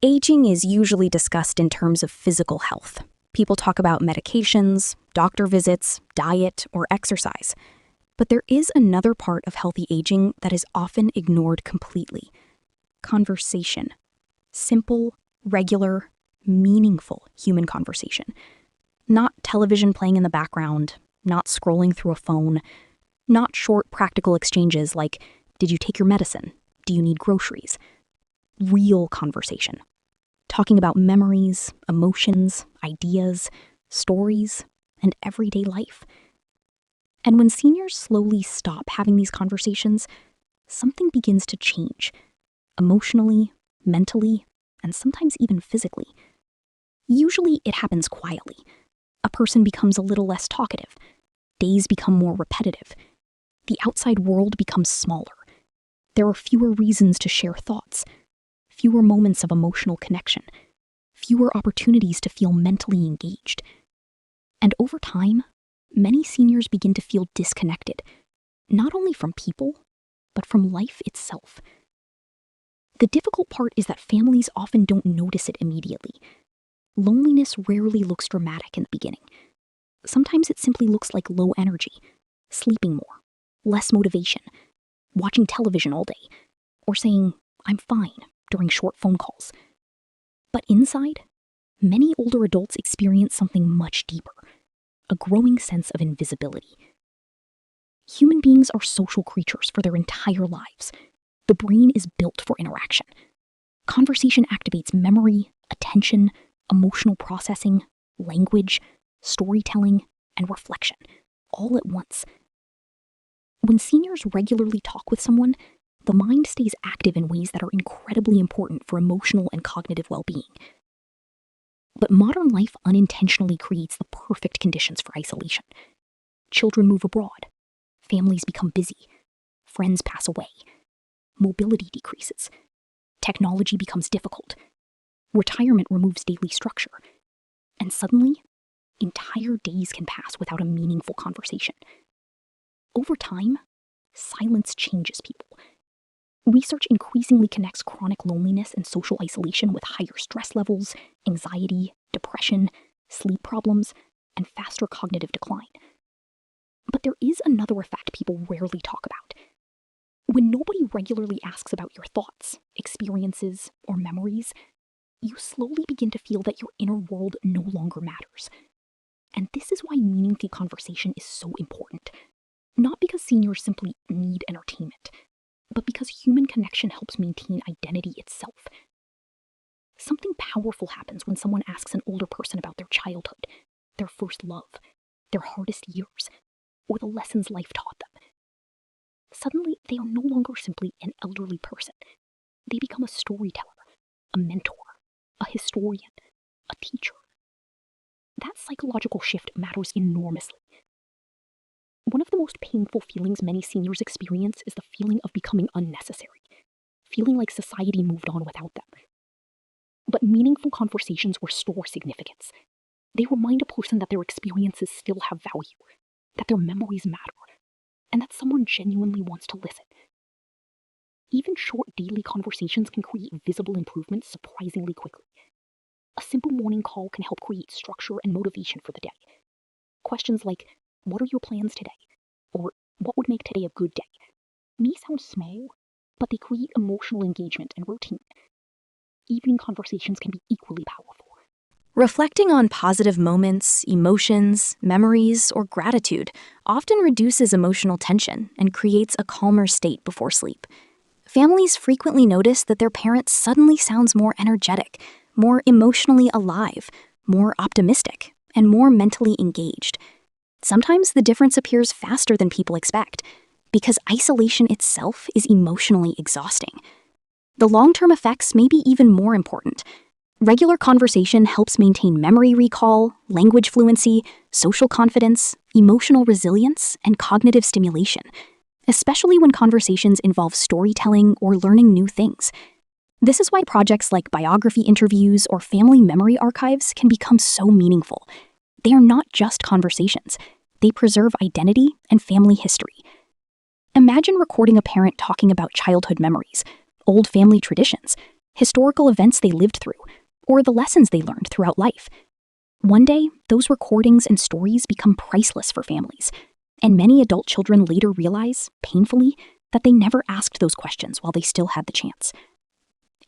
Aging is usually discussed in terms of physical health. People talk about medications, doctor visits, diet, or exercise. But there is another part of healthy aging that is often ignored completely: conversation. Simple, regular, meaningful human conversation. Not television playing in the background, not scrolling through a phone, not short practical exchanges like, did you take your medicine? Do you need groceries? Real conversation. Talking about memories, emotions, ideas, stories, and everyday life. And when seniors slowly stop having these conversations, something begins to change. Emotionally, mentally, and sometimes even physically. Usually it happens quietly. A person becomes a little less talkative. Days become more repetitive. The outside world becomes smaller. There are fewer reasons to share thoughts, fewer moments of emotional connection, fewer opportunities to feel mentally engaged. And over time, many seniors begin to feel disconnected, not only from people, but from life itself. The difficult part is that families often don't notice it immediately. Loneliness rarely looks dramatic in the beginning. Sometimes it simply looks like low energy, sleeping more, less motivation, watching television all day, or saying, "I'm fine," during short phone calls. But inside, many older adults experience something much deeper: a growing sense of invisibility. Human beings are social creatures for their entire lives. The brain is built for interaction. Conversation activates memory, attention, emotional processing, language, storytelling, and reflection, all at once. When seniors regularly talk with someone, the mind stays active in ways that are incredibly important for emotional and cognitive well-being. But modern life unintentionally creates the perfect conditions for isolation. Children move abroad. Families become busy. Friends pass away. Mobility decreases. Technology becomes difficult. Retirement removes daily structure. And suddenly, entire days can pass without a meaningful conversation. Over time, silence changes people. Research increasingly connects chronic loneliness and social isolation with higher stress levels, anxiety, depression, sleep problems, and faster cognitive decline. But there is another effect people rarely talk about. When nobody regularly asks about your thoughts, experiences, or memories, you slowly begin to feel that your inner world no longer matters. And this is why meaningful conversation is so important. Not because seniors simply need entertainment, but because human connection helps maintain identity itself. Something powerful happens when someone asks an older person about their childhood, their first love, their hardest years, or the lessons life taught them. Suddenly, they are no longer simply an elderly person. They become a storyteller, a mentor, a historian, a teacher. That psychological shift matters enormously. One of the most painful feelings many seniors experience is the feeling of becoming unnecessary, feeling like society moved on without them. But meaningful conversations restore significance. They remind a person that their experiences still have value, that their memories matter, and that someone genuinely wants to listen. Even short daily conversations can create visible improvements surprisingly quickly. A simple morning call can help create structure and motivation for the day. Questions like, "What are your plans today?" or "What would make today a good day?" may sound small, but they create emotional engagement and routine. Evening conversations can be equally powerful. Reflecting on positive moments, emotions, memories, or gratitude often reduces emotional tension and creates a calmer state before sleep. Families frequently notice that their parent suddenly sounds more energetic, more emotionally alive, more optimistic, and more mentally engaged. Sometimes the difference appears faster than people expect, because isolation itself is emotionally exhausting. The long-term effects may be even more important. Regular conversation helps maintain memory recall, language fluency, social confidence, emotional resilience, and cognitive stimulation, especially when conversations involve storytelling or learning new things. This is why projects like biography interviews or family memory archives can become so meaningful. They are not just conversations. They preserve identity and family history. Imagine recording a parent talking about childhood memories, old family traditions, historical events they lived through, or the lessons they learned throughout life. One day, those recordings and stories become priceless for families, and many adult children later realize, painfully, that they never asked those questions while they still had the chance.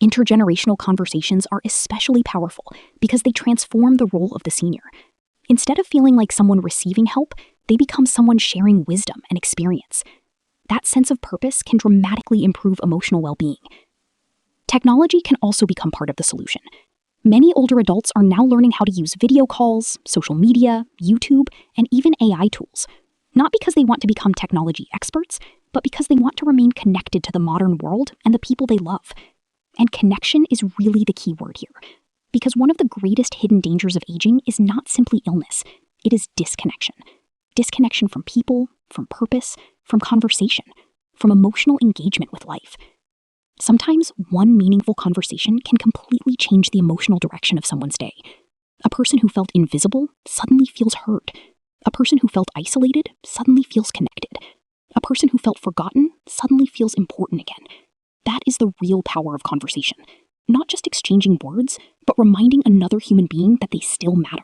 Intergenerational conversations are especially powerful because they transform the role of the senior. Instead of feeling like someone receiving help, they become someone sharing wisdom and experience. That sense of purpose can dramatically improve emotional well-being. Technology can also become part of the solution. Many older adults are now learning how to use video calls, social media, YouTube, and even AI tools, not because they want to become technology experts, but because they want to remain connected to the modern world and the people they love. And connection is really the key word here, because one of the greatest hidden dangers of aging is not simply illness, it is disconnection. Disconnection from people, from purpose, from conversation, from emotional engagement with life. Sometimes one meaningful conversation can completely change the emotional direction of someone's day. A person who felt invisible suddenly feels heard. A person who felt isolated suddenly feels connected. A person who felt forgotten suddenly feels important again. That is the real power of conversation. Not just exchanging words, but reminding another human being that they still matter.